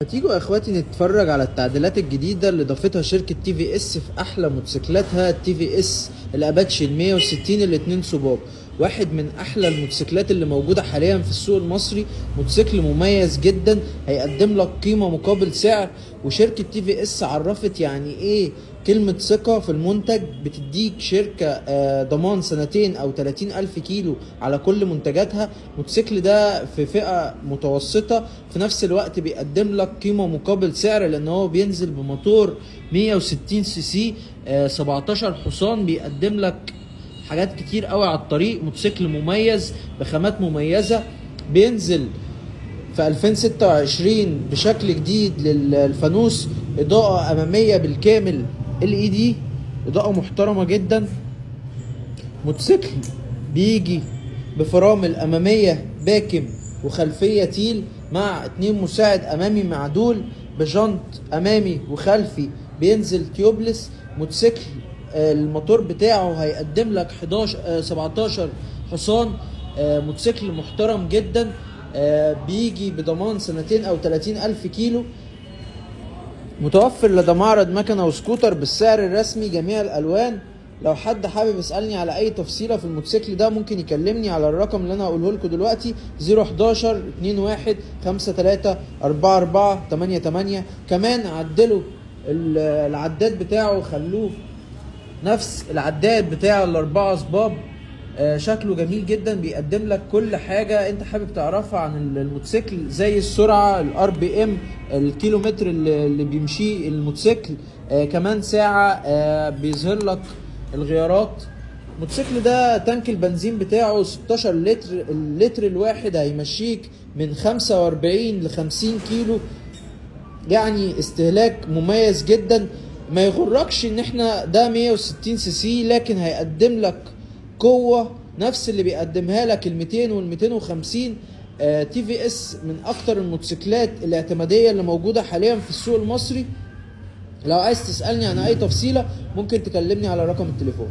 هتيجوا يا اخواتي نتفرج على التعديلات الجديدة اللي ضافتها شركة تي في اس في احلى موتوسيكلاتها. التي في اس الاباتشي ال 160 الاتنين صباب، واحد من احلى الموتوسيكلات اللي موجودة حاليا في السوق المصري. موتوسيكل مميز جدا هيقدم لك قيمة مقابل سعر. وشركة تي في اس عرفت يعني ايه كلمة ثقة في المنتج. بتديك شركة ضمان سنتين او 30 الف كيلو على كل منتجاتها. الموتوسيكل ده في فئة متوسطة، في نفس الوقت بيقدم لك قيمة مقابل سعر، لان هو بينزل بموتور 160 سي سي 17 حصان. بيقدم لك حاجات كتير قوي على الطريق. موتوسيكل مميز بخامات مميزة. بينزل في 2026 بشكل جديد للفانوس، اضاءة امامية بالكامل LED، اضاءة محترمة جدا. موتوسيكل بيجي بفرامل امامية باكم وخلفية تيل مع 2 مساعد امامي معدول بجنط امامي وخلفي. بينزل تيوبلس. موتوسيكل الموتور بتاعه هيقدم لك 17 حصان. موتوسيكل محترم جدا. بيجي بضمان سنتين او 30 الف كيلو. متوفر لدى معرض مكنة وسكوتر بالسعر الرسمي جميع الالوان. لو حد حابب يسألني على اي تفصيلة في الموتوسيكل ده ممكن يكلمني على الرقم اللي انا هقوله لكم دلوقتي: 011 21 53 44 88. كمان عدلوا العداد بتاعه، خلوه نفس العداد بتاع الاربعة صباب. شكله جميل جدا. بيقدم لك كل حاجة انت حابب تعرفها عن الموتوسيكل، زي السرعة، الRPM، الكيلومتر اللي بيمشيه الموتوسيكل. كمان ساعة بيظهر لك الغيارات. الموتوسيكل ده تانك البنزين بتاعه 16 لتر. اللتر الواحد هيمشيك من 45 ل 50 كيلو، يعني استهلاك مميز جدا. ما يغركش ان احنا ده 160 سي سي، لكن هيقدم لك قوة نفس اللي بيقدمها لك ال 200 وال 250. تي في اس من اكتر الموتوسيكلات الاعتمادية اللي موجودة حاليا في السوق المصري. لو عايز تسألني عن اي تفصيلة ممكن تكلمني على رقم التليفون.